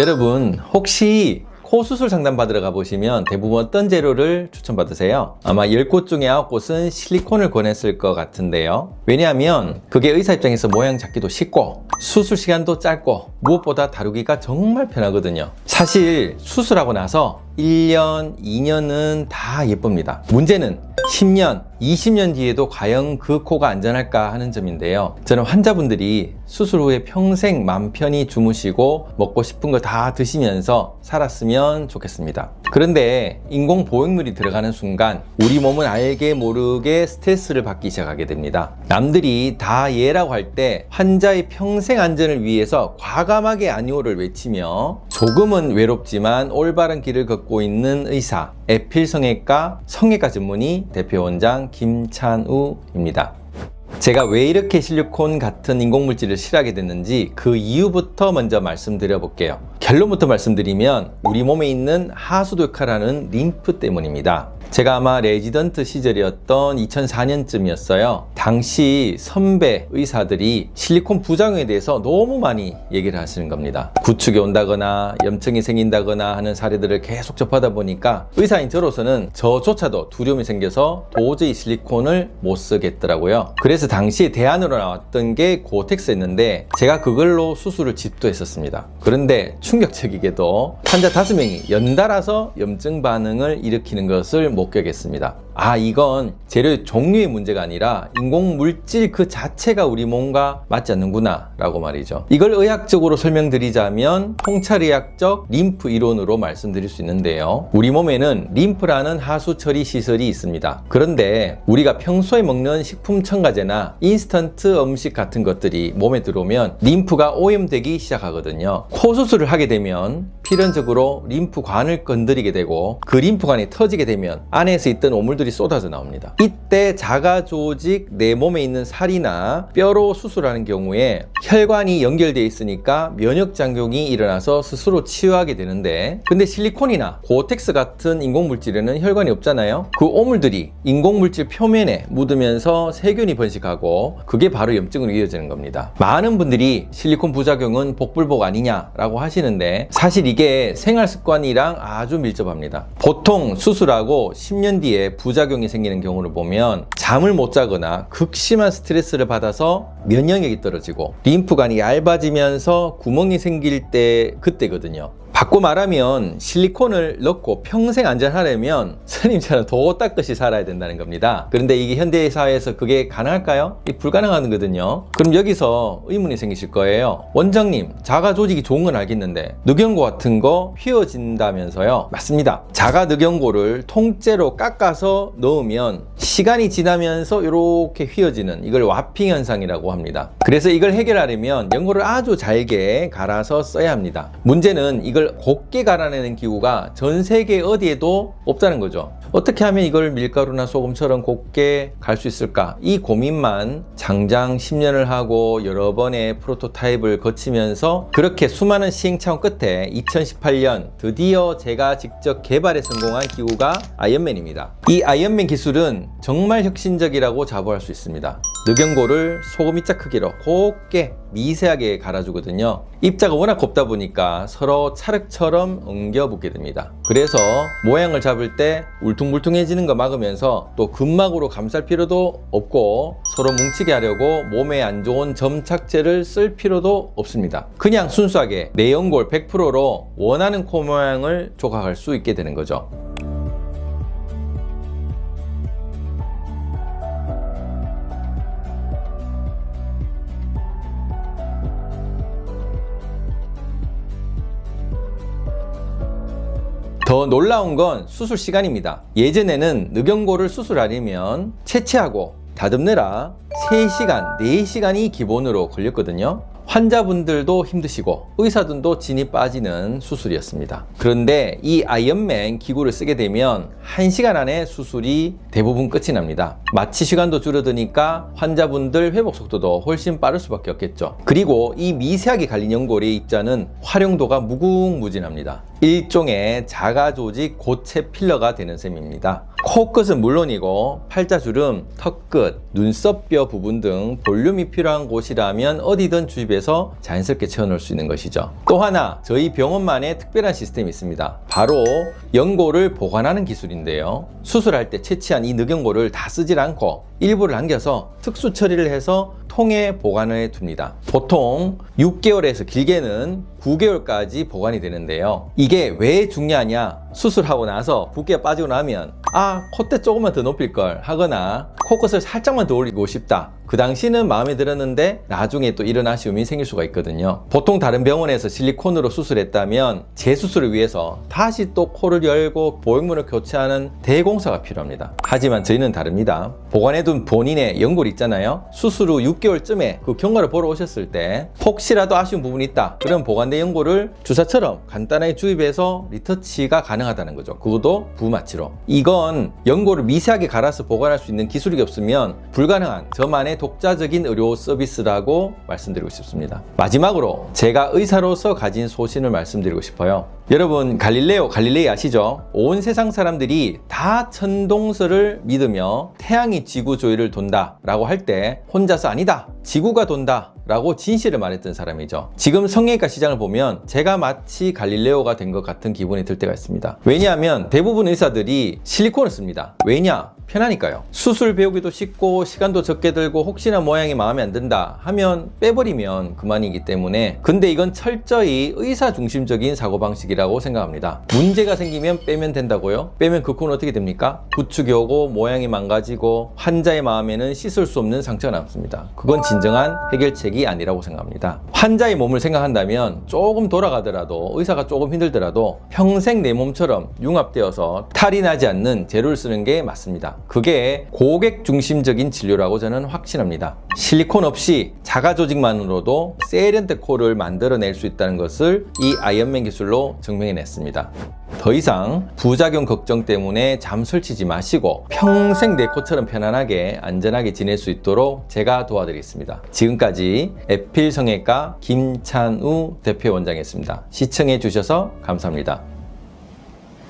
여러분 혹시 코 수술 상담 받으러 가보시면 대부분 어떤 재료를 추천받으세요? 아마 10곳 중에 9곳은 실리콘을 권했을 것 같은데요. 왜냐하면 그게 의사 입장에서 모양 잡기도 쉽고 수술 시간도 짧고 무엇보다 다루기가 정말 편하거든요. 사실 수술하고 나서 1년, 2년은 다 예쁩니다. 문제는 10년, 20년 뒤에도 과연 그 코가 안전할까 하는 점인데요. 저는 환자분들이 수술 후에 평생 맘 편히 주무시고 먹고 싶은 거 다 드시면서 살았으면 좋겠습니다. 그런데 인공 보형물이 들어가는 순간 우리 몸은 알게 모르게 스트레스를 받기 시작하게 됩니다. 남들이 다 예라고 할 때 환자의 평생 안전을 위해서 과감하게 아니오를 외치며 조금은 외롭지만 올바른 길을 걷고 있는 의사, 에필성형외과 성형외과 전문의 대표 원장 김찬우입니다. 제가 왜 이렇게 실리콘 같은 인공물질을 싫어하게 됐는지 그 이유부터 먼저 말씀드려 볼게요. 결론부터 말씀드리면 우리 몸에 있는 하수도 역할을 하는 림프 때문입니다. 제가 아마 레지던트 시절이었던 2004년쯤이었어요. 당시 선배 의사들이 실리콘 부작용에 대해서 너무 많이 얘기를 하시는 겁니다. 구축이 온다거나 염증이 생긴다거나 하는 사례들을 계속 접하다 보니까 의사인 저로서는 저조차도 두려움이 생겨서 도저히 실리콘을 못 쓰겠더라고요. 그래서 당시에 대안으로 나왔던 게 고텍스였는데 제가 그걸로 수술을 집도했었습니다. 그런데 충격적이게도 환자 5명이 연달아서 염증 반응을 일으키는 것을 목격했습니다. 이건 재료의 종류의 문제가 아니라 인공물질 그 자체가 우리 몸과 맞지 않는구나 라고 말이죠. 이걸 의학적으로 설명드리자면 통찰의학적 림프 이론으로 말씀드릴 수 있는데요. 우리 몸에는 림프라는 하수 처리 시설이 있습니다. 그런데 우리가 평소에 먹는 식품 첨가제나 인스턴트 음식 같은 것들이 몸에 들어오면 림프가 오염되기 시작하거든요. 코 수술을 하게 되면 필연적으로 림프관을 건드리게 되고 그 림프관이 터지게 되면 안에서 있던 오물들이 쏟아져 나옵니다. 이때 자가 조직 내 몸에 있는 살이나 뼈로 수술하는 경우에 혈관이 연결되어 있으니까 면역작용이 일어나서 스스로 치유하게 되는데, 근데 실리콘이나 고텍스 같은 인공물질에는 혈관이 없잖아요. 그 오물들이 인공물질 표면에 묻으면서 세균이 번식하고 그게 바로 염증으로 이어지는 겁니다. 많은 분들이 실리콘 부작용은 복불복 아니냐라고 하시는데 사실 이게 생활습관이랑 아주 밀접합니다. 보통 수술하고 10년 뒤에 부작용이 생기는 경우를 보면 잠을 못 자거나 극심한 스트레스를 받아서 면역력이 떨어지고 림프관이 얇아지면서 구멍이 생길 때 그때거든요. 바꿔 말하면 실리콘을 넣고 평생 안전하려면 스님처럼 도 닦듯이 살아야 된다는 겁니다. 그런데 이게 현대사회에서 그게 가능할까요? 이게 불가능한 거거든요. 그럼 여기서 의문이 생기실 거예요. 원장님, 자가 조직이 좋은 건 알겠는데 늑연고 같은 거 휘어진다면서요? 맞습니다. 자가 늑연고를 통째로 깎아서 넣으면 시간이 지나면서 이렇게 휘어지는 이걸 와핑 현상이라고 합니다. 그래서 이걸 해결하려면 연고를 아주 잘게 갈아서 써야 합니다. 문제는 이걸 곱게 갈아내는 기구가 전 세계 어디에도 없다는 거죠. 어떻게 하면 이걸 밀가루나 소금처럼 곱게 갈 수 있을까? 이 고민만 장장 10년을 하고 여러 번의 프로토타입을 거치면서 그렇게 수많은 시행착오 끝에 2018년 드디어 제가 직접 개발에 성공한 기구가 아이언맨입니다. 이 아이언맨 기술은 정말 혁신적이라고 자부할 수 있습니다. 늑연고를 소금 입자 크기로 곱게 미세하게 갈아주거든요. 입자가 워낙 곱다 보니까 서로 찰흙처럼 엉겨붙게 됩니다. 그래서 모양을 잡을 때 울퉁불퉁해지는 거 막으면서 또 근막으로 감쌀 필요도 없고 서로 뭉치게 하려고 몸에 안 좋은 점착제를 쓸 필요도 없습니다. 그냥 순수하게 내 연골 100%로 원하는 코 모양을 조각할 수 있게 되는 거죠. 더 놀라운 건 수술 시간입니다. 예전에는 늑연고를 수술하려면 채취하고 다듬느라 3시간, 4시간이 기본으로 걸렸거든요. 환자분들도 힘드시고 의사들도 진이 빠지는 수술이었습니다. 그런데 이 아이언맨 기구를 쓰게 되면 1시간 안에 수술이 대부분 끝이 납니다. 마취 시간도 줄어드니까 환자분들 회복 속도도 훨씬 빠를 수밖에 없겠죠. 그리고 이 미세하게 갈린 연골의 입자는 활용도가 무궁무진합니다. 일종의 자가조직 고체 필러가 되는 셈입니다. 코끝은 물론이고 팔자주름, 턱끝, 눈썹뼈 부분 등 볼륨이 필요한 곳이라면 어디든 주입해서 자연스럽게 채워넣을 수 있는 것이죠. 또 하나 저희 병원만의 특별한 시스템이 있습니다. 바로 연고를 보관하는 기술인데요. 수술할 때 채취한 이 늑연고를 다 쓰질 않고 일부를 남겨서 특수 처리를 해서 통에 보관해 둡니다. 보통 6개월에서 길게는 9개월까지 보관이 되는데요. 이게 왜 중요하냐? 수술하고 나서 붓기가 빠지고 나면 콧대 조금만 더 높일 걸 하거나 코끝을 살짝만 더 올리고 싶다. 그 당시는 마음에 들었는데 나중에 또 이런 아쉬움이 생길 수가 있거든요. 보통 다른 병원에서 실리콘으로 수술했다면 재수술을 위해서 다시 또 코를 열고 보형물을 교체하는 대공사가 필요합니다. 하지만 저희는 다릅니다. 보관해둔 본인의 연골 있잖아요. 수술 후 6개월쯤에 그 경과를 보러 오셨을 때 혹시라도 아쉬운 부분이 있다. 그럼 보관된 연골을 주사처럼 간단하게 주입해서 리터치가 가능하다는 거죠. 그것도 부마취로. 이건 연골을 미세하게 갈아서 보관할 수 있는 기술이 없으면 불가능한 저만의 독자적인 의료 서비스라고 말씀드리고 싶습니다. 마지막으로 제가 의사로서 가진 소신을 말씀드리고 싶어요. 여러분 갈릴레이 아시죠? 온 세상 사람들이 다 천동설을 믿으며 태양이 지구 조이를 돈다 라고 할 때 혼자서 아니다, 지구가 돈다 라고 진실을 말했던 사람이죠. 지금 성형외과 시장을 보면 제가 마치 갈릴레오가 된 것 같은 기분이 들 때가 있습니다. 왜냐하면 대부분 의사들이 실리콘을 씁니다. 왜냐? 편하니까요. 수술 배우기도 쉽고 시간도 적게 들고 혹시나 모양이 마음에 안 든다 하면 빼버리면 그만이기 때문에, 근데 이건 철저히 의사 중심적인 사고방식이라고 생각합니다. 문제가 생기면 빼면 된다고요? 빼면 그 코는 어떻게 됩니까? 부축이 오고 모양이 망가지고 환자의 마음에는 씻을 수 없는 상처가 남습니다. 그건 진정한 해결책이 아니라고 생각합니다. 환자의 몸을 생각한다면 조금 돌아가더라도, 의사가 조금 힘들더라도 평생 내 몸처럼 융합되어서 탈이 나지 않는 재료를 쓰는 게 맞습니다. 그게 고객 중심적인 진료라고 저는 확신합니다. 실리콘 없이 자가 조직만으로도 세련된 코를 만들어낼 수 있다는 것을 이 아이언맨 기술로 증명해냈습니다. 더 이상 부작용 걱정 때문에 잠 설치지 마시고 평생 내 코처럼 편안하게 안전하게 지낼 수 있도록 제가 도와드리겠습니다. 지금까지 에필 성형외과 김찬우 대표원장이었습니다. 시청해 주셔서 감사합니다.